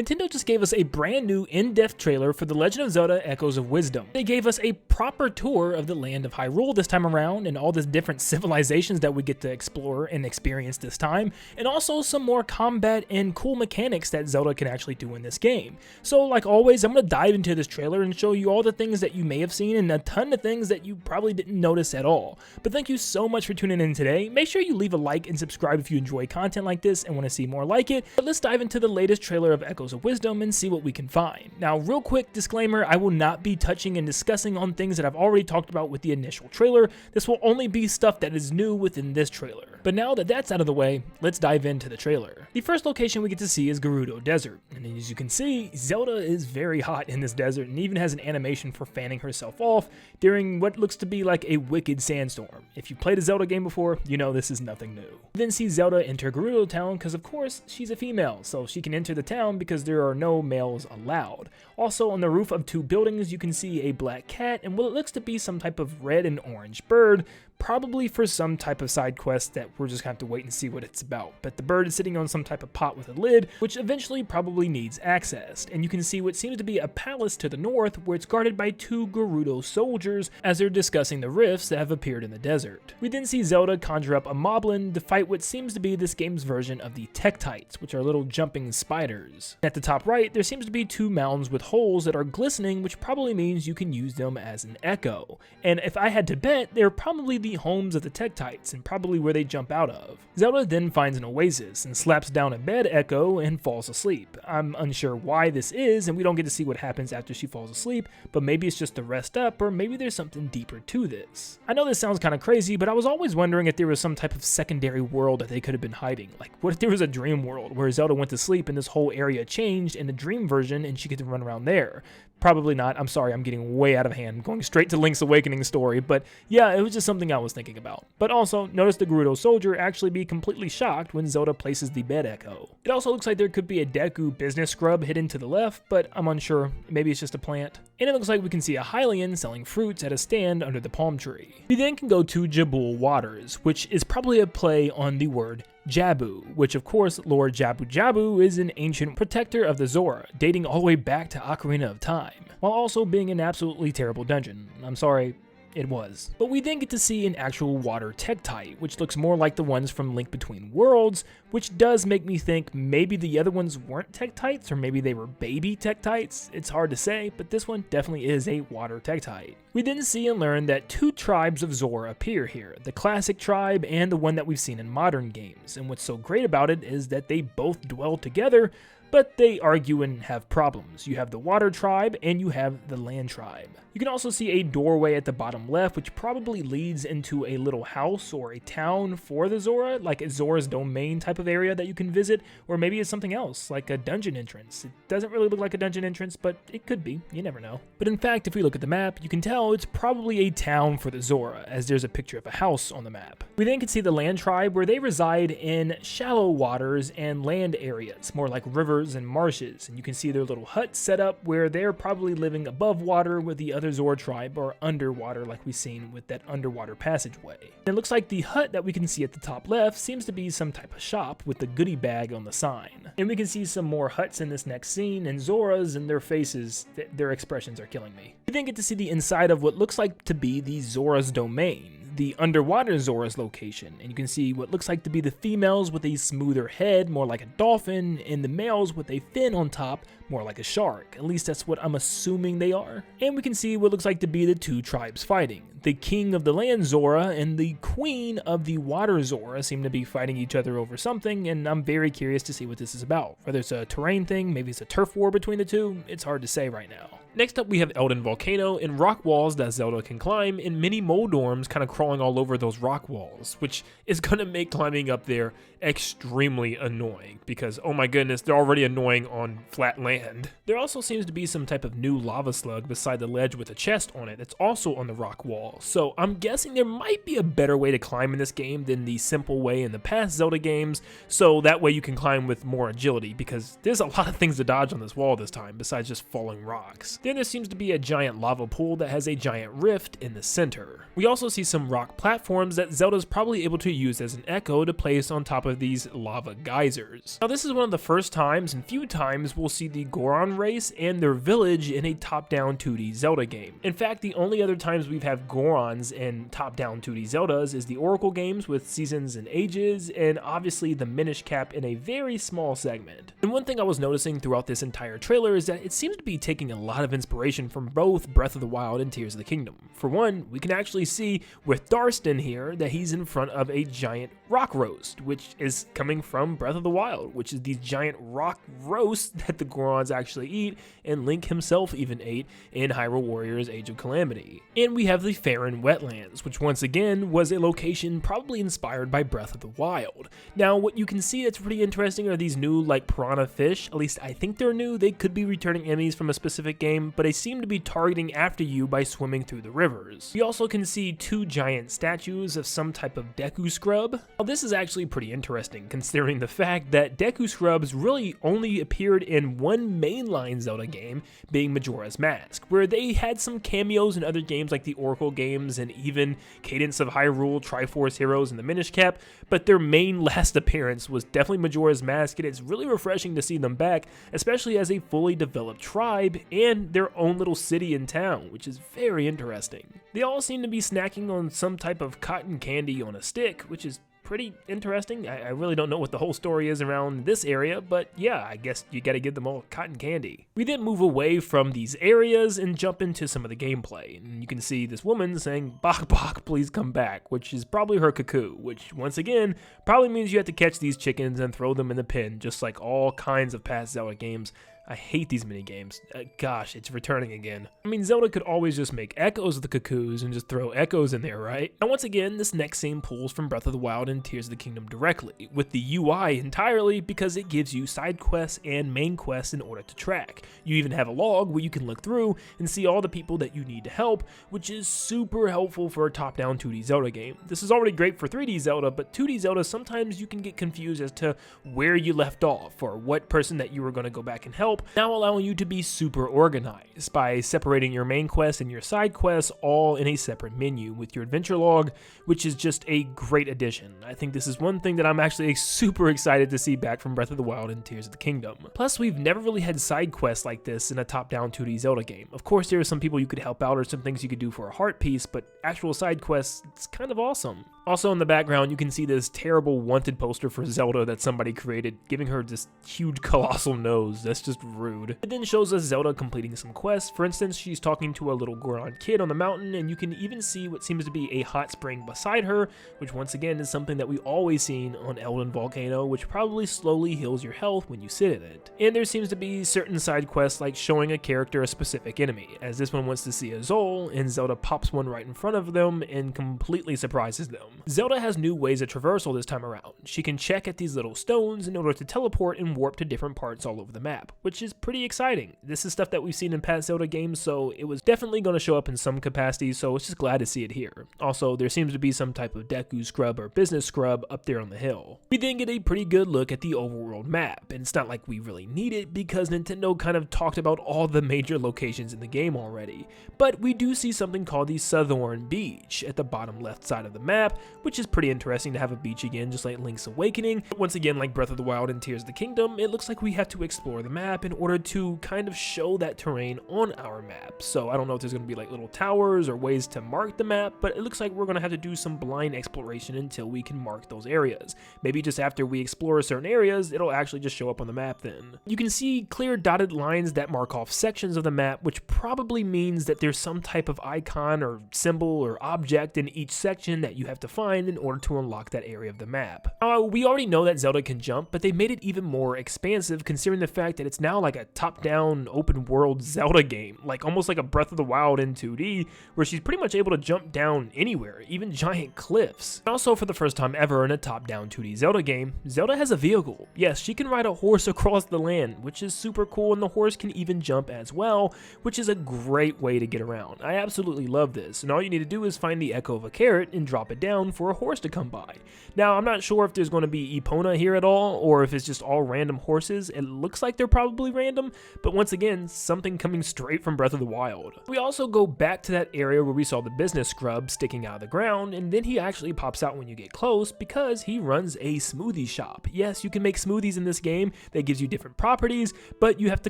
Nintendo just gave us a brand new in-depth trailer for The Legend of Zelda Echoes of Wisdom. They gave us a proper tour of the land of Hyrule this time around and all the different civilizations that we get to explore and experience this time, and also some more combat and cool mechanics that Zelda can actually do in this game. So like always, I'm going to dive into this trailer and show you all the things that you may have seen and a ton of things that you probably didn't notice at all. But thank you so much for tuning in today. Make sure you leave a like and subscribe if you enjoy content like this and want to see more like it. But let's dive into the latest trailer of Echoes of Wisdom and see what we can find. Now, real quick disclaimer, I will not be touching and discussing on things that I've already talked about with the initial trailer. This will only be stuff that is new within this trailer. But now that that's out of the way, let's dive into the trailer. The first location we get to see is Gerudo Desert, and as you can see, Zelda is very hot in this desert and even has an animation for fanning herself off during what looks to be like a wicked sandstorm. If you played a Zelda game before, you know this is nothing new. We then see Zelda enter Gerudo Town because of course she's a female, so she can enter the town because there are no males allowed. Also on the roof of two buildings you can see a black cat and what looks to be some type of red and orange bird, probably for some type of side quest that we're just going to have to wait and see what it's about. But the bird is sitting on some type of pot with a lid, which eventually probably needs accessed. And you can see what seems to be a palace to the north where it's guarded by two Gerudo soldiers as they're discussing the rifts that have appeared in the desert. We then see Zelda conjure up a moblin to fight what seems to be this game's version of the Tektites, which are little jumping spiders. At the top right, there seems to be two mounds with holes that are glistening, which probably means you can use them as an echo. And if I had to bet, they're probably the homes of the Tektites and probably where they jump out of. Zelda then finds an oasis and slaps down a bed echo and falls asleep. I'm unsure why this is and we don't get to see what happens after she falls asleep, but maybe it's just to rest up or maybe there's something deeper to this. I know this sounds kind of crazy, but I was always wondering if there was some type of secondary world that they could have been hiding. Like what if there was a dream world where Zelda went to sleep and this whole area changed in the dream version and she could run around there? Probably not. I'm sorry, I'm getting way out of hand, going straight to Link's Awakening story, but yeah, it was just something I was thinking about. But also, notice the Gerudo soldier actually be completely shocked when Zelda places the bed echo. It also looks like there could be a Deku business scrub hidden to the left, but I'm unsure. Maybe it's just a plant. And it looks like we can see a Hylian selling fruits at a stand under the palm tree. We then can go to Jabul Waters, which is probably a play on the word Jabu, which of course Lord Jabu Jabu is an ancient protector of the Zora, dating all the way back to Ocarina of Time, while also being an absolutely terrible dungeon. I'm sorry, it was. But we then get to see an actual water Tektite, which looks more like the ones from Link Between Worlds, which does make me think maybe the other ones weren't Tektites, or maybe they were baby Tektites. It's hard to say, but this one definitely is a water Tektite. We then see and learn that two tribes of Zora appear here, the classic tribe and the one that we've seen in modern games, and what's so great about it is that they both dwell together, but they argue and have problems. You have the water tribe and you have the land tribe. You can also see a doorway at the bottom left, which probably leads into a little house or a town for the Zora, like a Zora's domain type of area that you can visit, or maybe it's something else, like a dungeon entrance. It doesn't really look like a dungeon entrance, but it could be, you never know. But in fact, if we look at the map, you can tell it's probably a town for the Zora, as there's a picture of a house on the map. We then can see the land tribe, where they reside in shallow waters and land areas, more like rivers and marshes, and you can see their little huts set up where they're probably living above water with the other Zora tribe or underwater like we've seen with that underwater passageway. And it looks like the hut that we can see at the top left seems to be some type of shop with the goodie bag on the sign. And we can see some more huts in this next scene and Zoras and their faces, their expressions are killing me. We then get to see the inside of what looks like to be the Zora's domain, the underwater Zora's location, and you can see what looks like to be the females with a smoother head, more like a dolphin, and the males with a fin on top, more like a shark. At least that's what I'm assuming they are. And we can see what looks like to be the two tribes fighting. The king of the land Zora and the queen of the water Zora seem to be fighting each other over something, and I'm very curious to see what this is about. Whether it's a terrain thing, maybe it's a turf war between the two, it's hard to say right now. Next up we have Eldin Volcano and rock walls that Zelda can climb, and mini Moldorms kind of crawling all over those rock walls, which is going to make climbing up there extremely annoying because, oh my goodness, they're already annoying on flat land. land. There also seems to be some type of new lava slug beside the ledge with a chest on it that's also on the rock wall, so I'm guessing there might be a better way to climb in this game than the simple way in the past Zelda games, so that way you can climb with more agility, because there's a lot of things to dodge on this wall this time besides just falling rocks. Then there seems to be a giant lava pool that has a giant rift in the center. We also see some rock platforms that Zelda's probably able to use as an echo to place on top of these lava geysers. Now this is one of the first times and few times we'll see the Goron race and their village in a top-down 2D Zelda game. In fact, the only other times we've had Gorons in top-down 2D Zeldas is the Oracle games with Seasons and Ages, and obviously the Minish Cap in a very small segment. And one thing I was noticing throughout this entire trailer is that it seems to be taking a lot of inspiration from both Breath of the Wild and Tears of the Kingdom. For one, we can actually see with Darstan here that he's in front of a giant rock roast, which is coming from Breath of the Wild, which is these giant rock roasts that the Gorons actually eat, and Link himself even ate in Hyrule Warriors Age of Calamity. And we have the Faron Wetlands, which once again was a location probably inspired by Breath of the Wild. Now what you can see that's pretty interesting are these new like piranha fish. At least I think they're new. They could be returning enemies from a specific game, but they seem to be targeting after you by swimming through the rivers. We also can see two giant statues of some type of Deku Scrub. Now this is actually pretty interesting considering the fact that Deku Scrubs really only appeared in one mainline Zelda game, being Majora's Mask, where they had some cameos in other games like the Oracle games and even Cadence of Hyrule, Triforce Heroes, and the Minish Cap, but their main last appearance was definitely Majora's Mask, and it's really refreshing to see them back, especially as a fully developed tribe and their own little city and town, which is very interesting. They all seem to be snacking on some type of cotton candy on a stick, which is pretty interesting. I really don't know what the whole story is around this area, but yeah, I guess you gotta give them all cotton candy. We then move away from these areas and jump into some of the gameplay. And you can see this woman saying, "Bok Bok, please come back," which is probably her cuckoo, which once again, probably means you have to catch these chickens and throw them in the pen, just like all kinds of past Zelda games. I hate these mini games. Gosh, it's returning again. I mean, Zelda could always just make echoes of the cuckoos and just throw echoes in there, right? And once again, this next scene pulls from Breath of the Wild and Tears of the Kingdom directly, with the UI entirely, because it gives you side quests and main quests in order to track. You even have a log where you can look through and see all the people that you need to help, which is super helpful for a top-down 2D Zelda game. This is already great for 3D Zelda, but 2D Zelda, sometimes you can get confused as to where you left off or what person that you were going to go back and help, now allowing you to be super organized by separating your main quest and your side quests all in a separate menu with your adventure log, which is just a great addition. I think this is one thing that I'm actually super excited to see back from Breath of the Wild and Tears of the Kingdom. Plus, we've never really had side quests like this in a top-down 2D Zelda game. Of course, there are some people you could help out or some things you could do for a heart piece, but actual side quests, it's kind of awesome. Also in the background, you can see this terrible wanted poster for Zelda that somebody created, giving her this huge colossal nose. That's just rude. It then shows us Zelda completing some quests. For instance, she's talking to a little Goron kid on the mountain, and you can even see what seems to be a hot spring beside her, which once again is something that we've always seen on Eldin Volcano, which probably slowly heals your health when you sit in it. And there seems to be certain side quests like showing a character a specific enemy, as this one wants to see a Zol, and Zelda pops one right in front of them and completely surprises them. Zelda has new ways of traversal this time around. She can check at these little stones in order to teleport and warp to different parts all over the map, which is pretty exciting. This is stuff that we've seen in past Zelda games, so it was definitely going to show up in some capacity, so it's just glad to see it here. Also, there seems to be some type of Deku Scrub or Business Scrub up there on the hill. We then get a pretty good look at the overworld map, and it's not like we really need it because Nintendo kind of talked about all the major locations in the game already, but we do see something called the Southern Beach at the bottom left side of the map, which is pretty interesting to have a beach again, just like Link's Awakening. But once again, like Breath of the Wild and Tears of the Kingdom, it looks like we have to explore the map in order to kind of show that terrain on our map. So I don't know if there's going to be like little towers or ways to mark the map, but it looks like we're going to have to do some blind exploration until we can mark those areas. Maybe just after we explore certain areas, it'll actually just show up on the map then. You can see clear dotted lines that mark off sections of the map, which probably means that there's some type of icon or symbol or object in each section that you have to find in order to unlock that area of the map. We already know that Zelda can jump, but they made it even more expansive considering the fact that it's now like a top-down open world Zelda game, like almost like a Breath of the Wild in 2D, where she's pretty much able to jump down anywhere, even giant cliffs. And also, for the first time ever in a top-down 2D Zelda game, Zelda has a vehicle. Yes, she can ride a horse across the land, which is super cool, and the horse can even jump as well, which is a great way to get around. I absolutely love this, and all you need to do is find the echo of a carrot and drop it down for a horse to come by. Now, I'm not sure if there's going to be Epona here at all, or if it's just all random horses. It looks like they're probably random, but once again, something coming straight from Breath of the Wild. We also go back to that area where we saw the business scrub sticking out of the ground, and then he actually pops out when you get close because he runs a smoothie shop. Yes, you can make smoothies in this game that gives you different properties, but you have to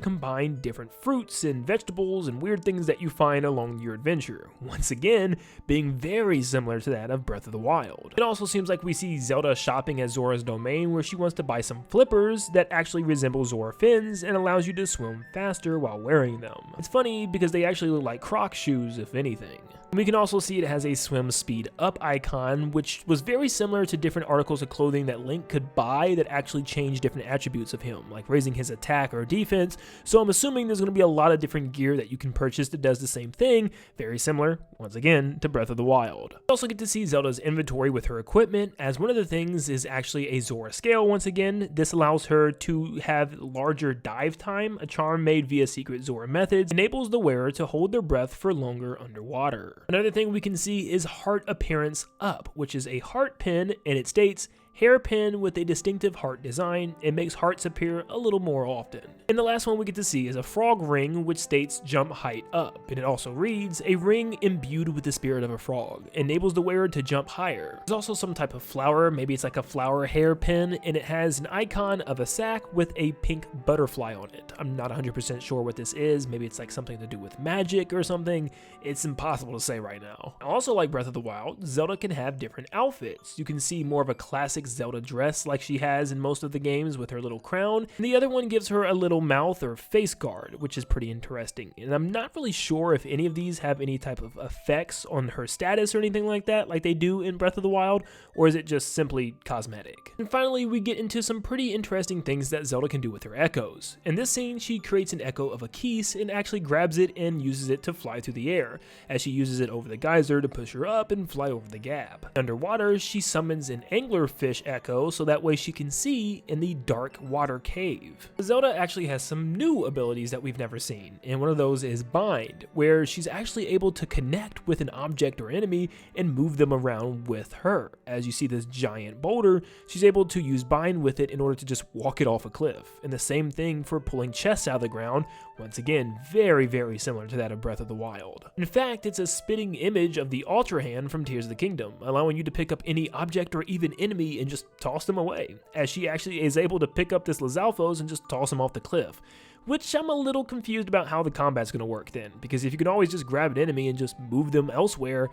combine different fruits and vegetables and weird things that you find along your adventure. Once again, being very similar to that of Breath of the Wild. It also seems like we see Zelda shopping at Zora's domain where she wants to buy some flippers that actually resemble Zora fins and allows you to swim faster while wearing them. It's funny because they actually look like Croc shoes if anything. We can also see it has a swim speed up icon, which was very similar to different articles of clothing that Link could buy that actually change different attributes of him, like raising his attack or defense. So I'm assuming there's going to be a lot of different gear that you can purchase that does the same thing, very similar, once again, to Breath of the Wild. We also get to see Zelda's inventory with her equipment, as one of the things is actually a Zora scale once again. This allows her to have larger dive time, a charm made via secret Zora methods, enables the wearer to hold their breath for longer underwater. Another thing we can see is heart appearance up, which is a heart pin, and it states, hairpin with a distinctive heart design. It makes hearts appear a little more often. And the last one we get to see is a frog ring, which states jump height up. And it also reads, a ring imbued with the spirit of a frog. Enables the wearer to jump higher. There's also some type of flower, maybe it's like a flower hairpin, and it has an icon of a sack with a pink butterfly on it. I'm not 100% sure what this is. Maybe it's like something to do with magic or something. It's impossible to say right now. Also, like Breath of the Wild, Zelda can have different outfits. You can see more of a classic Zelda dress like she has in most of the games with her little crown, and the other one gives her a little mouth or face guard, which is pretty interesting. And I'm not really sure if any of these have any type of effects on her status or anything like that, like they do in Breath of the Wild, or is it just simply cosmetic? And finally, we get into some pretty interesting things that Zelda can do with her echoes. In this scene, she creates an echo of a Keese and actually grabs it and uses it to fly through the air, as she uses it over the geyser to push her up and fly over the gap. Underwater, she summons an anglerfish echo so that way she can see in the dark water cave. Zelda actually has some new abilities that we've never seen, and one of those is Bind, where she's actually able to connect with an object or enemy and move them around with her. As you see this giant boulder, she's able to use Bind with it in order to just walk it off a cliff. And the same thing for pulling chests out of the ground, once again, very, very similar to that of Breath of the Wild. In fact, it's a spitting image of the Ultra Hand from Tears of the Kingdom, allowing you to pick up any object or even enemy and just toss them away, as she actually is able to pick up this Lizalfos and just toss them off the cliff. Which I'm a little confused about how the combat's going to work then, because if you can always just grab an enemy and just move them elsewhere,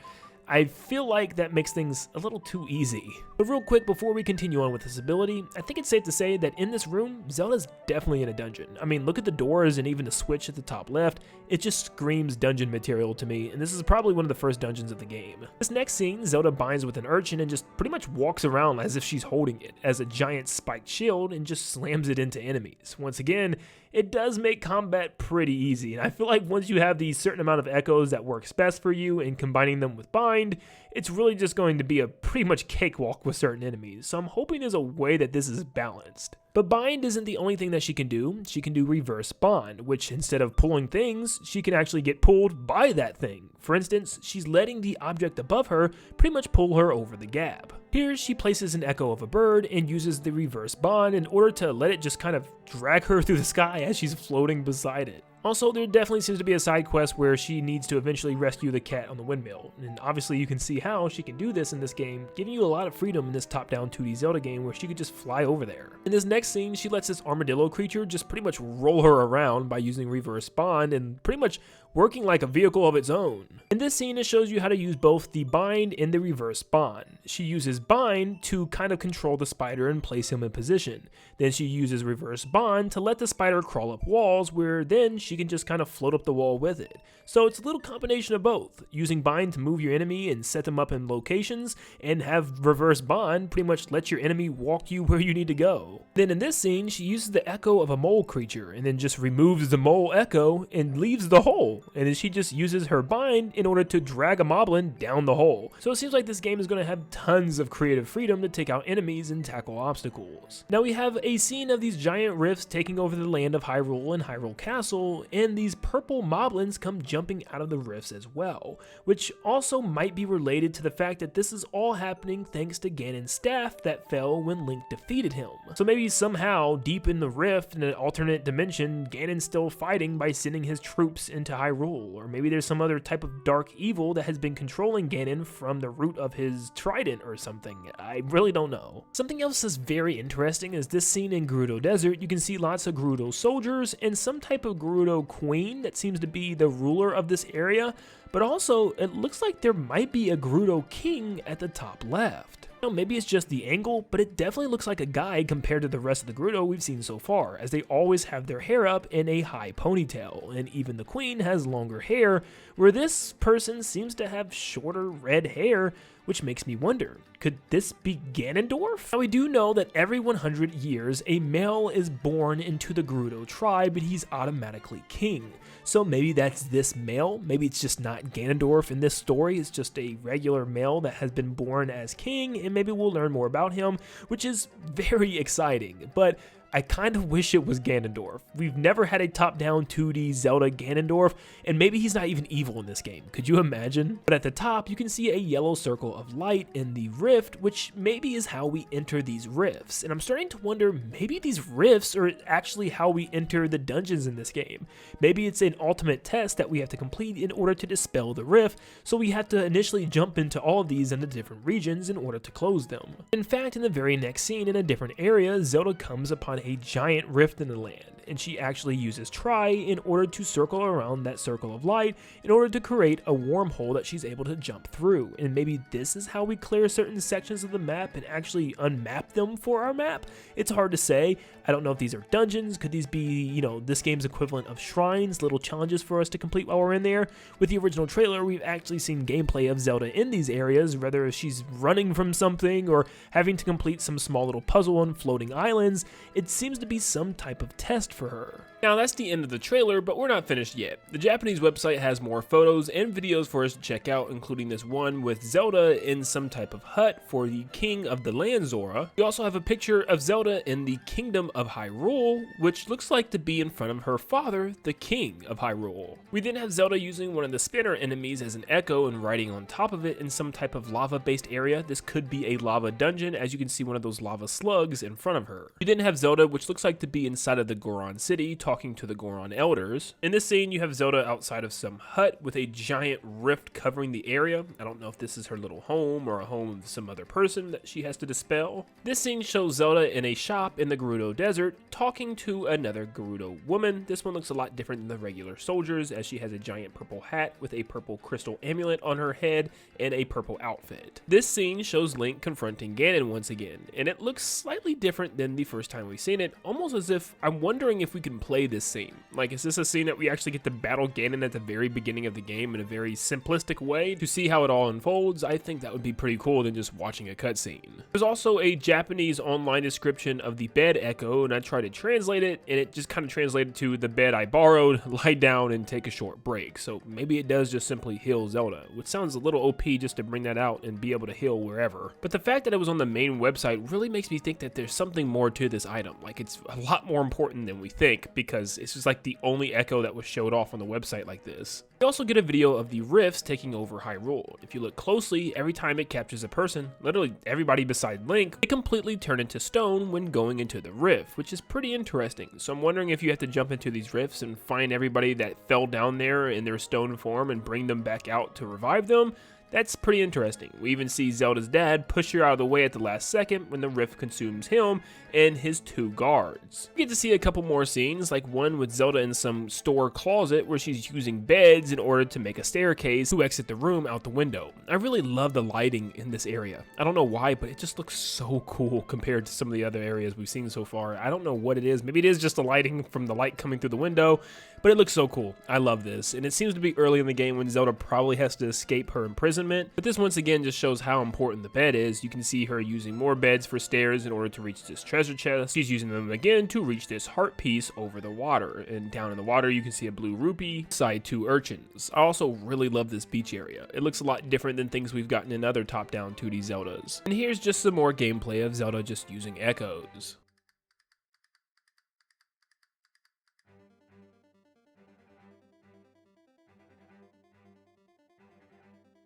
I feel like that makes things a little too easy. But real quick, before we continue on with this ability, I think it's safe to say that in this room, Zelda's definitely in a dungeon. I mean, look at the doors and even the switch at the top left. It just screams dungeon material to me, and this is probably one of the first dungeons of the game. This next scene, Zelda binds with an urchin and just pretty much walks around as if she's holding it as a giant spiked shield and just slams it into enemies. Once again, it does make combat pretty easy, and I feel like once you have the certain amount of echoes that works best for you and combining them with Bind, it's really just going to be a pretty much cakewalk with certain enemies, so I'm hoping there's a way that this is balanced. But Bind isn't the only thing that she can do. She can do Reverse Bond, which instead of pulling things, she can actually get pulled by that thing. For instance, she's letting the object above her pretty much pull her over the gap. Here, she places an echo of a bird and uses the Reverse Bond in order to let it just kind of drag her through the sky as she's floating beside it. Also, there definitely seems to be a side quest where she needs to eventually rescue the cat on the windmill, and obviously you can see how she can do this in this game, giving you a lot of freedom in this top-down 2D Zelda game where she could just fly over there. In this next scene, she lets this armadillo creature just pretty much roll her around by using Reverse Bond and pretty much working like a vehicle of its own. In this scene, it shows you how to use both the bind and the reverse bond. She uses bind to kind of control the spider and place him in position. Then she uses reverse bond to let the spider crawl up walls, where then she can just kind of float up the wall with it. So it's a little combination of both, using bind to move your enemy and set them up in locations, and have reverse bond pretty much let your enemy walk you where you need to go. Then in this scene, she uses the echo of a mole creature and then just removes the mole echo and leaves the hole. And then she just uses her bind in order to drag a moblin down the hole. So it seems like this game is going to have tons of creative freedom to take out enemies and tackle obstacles. Now we have a scene of these giant rifts taking over the land of Hyrule and Hyrule Castle, and these purple moblins come jumping out of the rifts as well, which also might be related to the fact that this is all happening thanks to Ganon's staff that fell when Link defeated him. So maybe somehow deep in the rift in an alternate dimension, Ganon's still fighting by sending his troops into Hyrule, or maybe there's some other type of dark evil that has been controlling Ganon from the root of his trident or something. I really don't know. Something else that's very interesting is this scene in Gerudo Desert. You can see lots of Gerudo soldiers and some type of Gerudo queen that seems to be the ruler of this area, but also it looks like there might be a Gerudo king at the top left. Now, maybe it's just the angle, but it definitely looks like a guy compared to the rest of the Gerudo we've seen so far, as they always have their hair up in a high ponytail, and even the queen has longer hair, where this person seems to have shorter red hair, which makes me wonder, could this be Ganondorf? Now we do know that every 100 years a male is born into the Gerudo tribe and he's automatically king. So maybe that's this male, maybe it's just not Ganondorf in this story, it's just a regular male that has been born as king, and maybe we'll learn more about him, which is very exciting. But I kind of wish it was Ganondorf. We've never had a top-down 2D Zelda Ganondorf, and maybe he's not even evil in this game. Could you imagine? But at the top, you can see a yellow circle of light in the rift, which maybe is how we enter these rifts. And I'm starting to wonder, maybe these rifts are actually how we enter the dungeons in this game. Maybe it's an ultimate test that we have to complete in order to dispel the rift, so we have to initially jump into all of these in the different regions in order to close them. In fact, in the very next scene in a different area, Zelda comes upon a giant rift in the land, and she actually uses Try in order to circle around that circle of light in order to create a wormhole that she's able to jump through. And maybe this is how we clear certain sections of the map and actually unmap them for our map. It's hard to say. I don't know if these are dungeons. Could these be, you know, this game's equivalent of shrines, little challenges for us to complete while we're in there? With the original trailer, we've actually seen gameplay of Zelda in these areas, whether she's running from something or having to complete some small little puzzle on floating islands. It seems to be some type of test for her. Now that's the end of the trailer, but we're not finished yet. The Japanese website has more photos and videos for us to check out, including this one with Zelda in some type of hut for the King of the Land Zora. We also have a picture of Zelda in the Kingdom of Hyrule, which looks like to be in front of her father, the King of Hyrule. We then have Zelda using one of the spinner enemies as an echo and riding on top of it in some type of lava-based area. This could be a lava dungeon, as you can see one of those lava slugs in front of her. We then have Zelda, which looks like to be inside of the Goron city, talking to the Goron elders. In this scene, you have Zelda outside of some hut with a giant rift covering the area. I don't know if this is her little home or a home of some other person that she has to dispel. This scene shows Zelda in a shop in the Gerudo Desert talking to another Gerudo woman. This one looks a lot different than the regular soldiers, as she has a giant purple hat with a purple crystal amulet on her head and a purple outfit. This scene shows Link confronting Ganon once again, and it looks slightly different than the first time we've seen it, almost as if I'm wondering if we can play this scene. Like, is this a scene that we actually get to battle Ganon at the very beginning of the game in a very simplistic way to see how it all unfolds? I think that would be pretty cool than just watching a cutscene. There's also a Japanese online description of the bed echo, and I tried to translate it, and it just kind of translated to the bed I borrowed, lie down and take a short break. So maybe it does just simply heal Zelda, which sounds a little OP just to bring that out and be able to heal wherever. But the fact that it was on the main website really makes me think that there's something more to this item. Like, it's a lot more important than we think, because it's just like the only echo that was showed off on the website like this. We also get a video of the rifts taking over Hyrule. If you look closely, every time it captures a person, literally everybody beside Link, they completely turn into stone when going into the rift, which is pretty interesting. So I'm wondering if you have to jump into these rifts and find everybody that fell down there in their stone form and bring them back out to revive them. That's pretty interesting. We even see Zelda's dad push her out of the way at the last second when the rift consumes him and his 2 guards. We get to see a couple more scenes, like one with Zelda in some store closet where she's using beds in order to make a staircase to exit the room out the window. I really love the lighting in this area. I don't know why, but it just looks so cool compared to some of the other areas we've seen so far. I don't know what it is. Maybe it is just the lighting from the light coming through the window, but it looks so cool. I love this, and it seems to be early in the game when Zelda probably has to escape her imprisonment, but this once again just shows how important the bed is. You can see her using more beds for stairs in order to reach this treasure chest. She's using them again to reach this heart piece over the water, and down in the water you can see a blue rupee beside 2 urchins. I also really love this beach area. It looks a lot different than things we've gotten in other top-down 2D Zeldas. And here's just some more gameplay of Zelda just using echoes.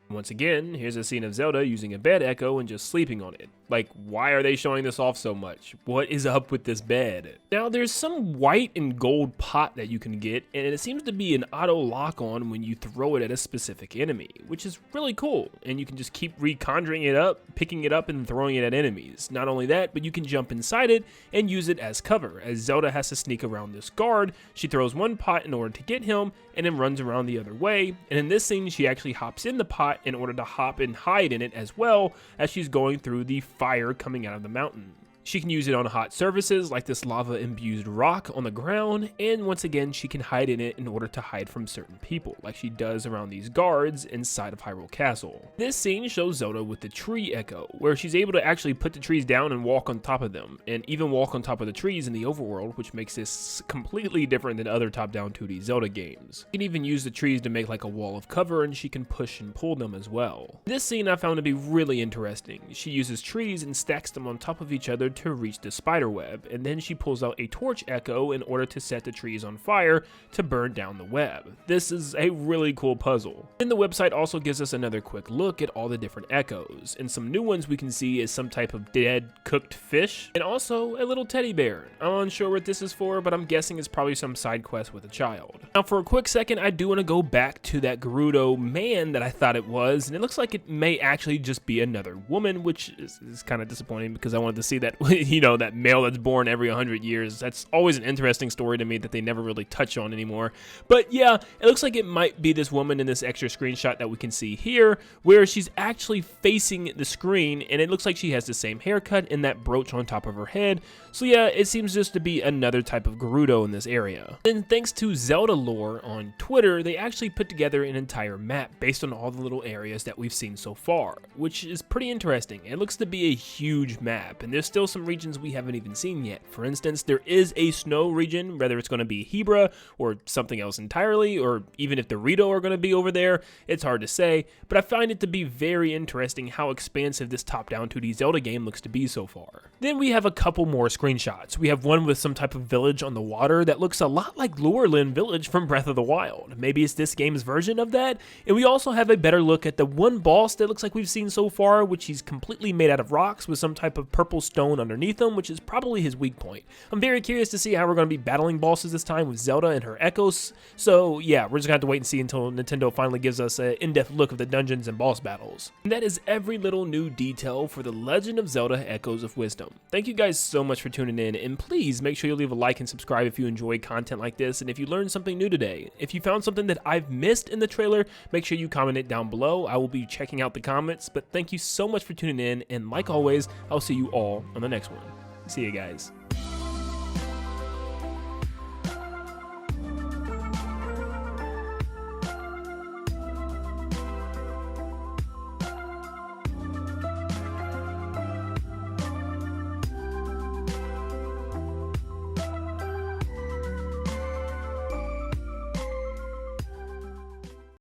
Once again, here's a scene of Zelda using a bed echo and just sleeping on it. Like, why are they showing this off so much? What is up with this bed? Now, there's some white and gold pot that you can get, and it seems to be an auto lock on when you throw it at a specific enemy, which is really cool. And you can just keep reconjuring it up, picking it up, and throwing it at enemies. Not only that, but you can jump inside it and use it as cover. As Zelda has to sneak around this guard, she throws one pot in order to get him, and then runs around the other way. And in this scene, she actually hops in the pot in order to hop and hide in it as well as she's going through the fire coming out of the mountain. She can use it on hot surfaces like this lava imbued rock on the ground, and once again she can hide in it in order to hide from certain people, like she does around these guards inside of Hyrule Castle. This scene shows Zelda with the tree echo, where she's able to actually put the trees down and walk on top of them, and even walk on top of the trees in the overworld, which makes this completely different than other top-down 2D Zelda games. She can even use the trees to make like a wall of cover, and she can push and pull them as well. This scene I found to be really interesting. She uses trees and stacks them on top of each other to reach the spider web, and then she pulls out a torch echo in order to set the trees on fire to burn down the web. This is a really cool puzzle. Then the website also gives us another quick look at all the different echoes, and some new ones we can see is some type of dead cooked fish, and also a little teddy bear. I'm unsure what this is for, but I'm guessing it's probably some side quest with a child. Now for a quick second, I do want to go back to that Gerudo man that I thought it was, and it looks like it may actually just be another woman, which is kind of disappointing because I wanted to see that, that male that's born every 100 years. That's always an interesting story to me that they never really touch on anymore. But yeah, it looks like it might be this woman in this extra screenshot that we can see here, where she's actually facing the screen, and it looks like she has the same haircut and that brooch on top of her head. So yeah, it seems just to be another type of Gerudo in this area. Then thanks to Zelda Lore on Twitter, they actually put together an entire map based on all the little areas that we've seen so far, which is pretty interesting. It looks to be a huge map, and there's still some regions we haven't even seen yet. For instance, there is a snow region, whether it's going to be Hebra or something else entirely, or even if the Rito are going to be over there, it's hard to say, but I find it to be very interesting how expansive this top-down 2D Zelda game looks to be so far. Then we have a couple more screenshots. We have one with some type of village on the water that looks a lot like Lurelin Village from Breath of the Wild. Maybe it's this game's version of that, and we also have a better look at the one boss that looks like we've seen so far, which he's completely made out of rocks with some type of purple stone underneath him, which is probably his weak point. I'm very curious to see how we're going to be battling bosses this time with Zelda and her echoes, so yeah, we're just going to have to wait and see until Nintendo finally gives us an in-depth look of the dungeons and boss battles. And that is every little new detail for The Legend of Zelda Echoes of Wisdom. Thank you guys so much for tuning in, and please make sure you leave a like and subscribe if you enjoy content like this, and if you learned something new today. If you found something that I've missed in the trailer, make sure you comment it down below. I will be checking out the comments, but thank you so much for tuning in, and like always, I'll see you all on the next one. See you guys.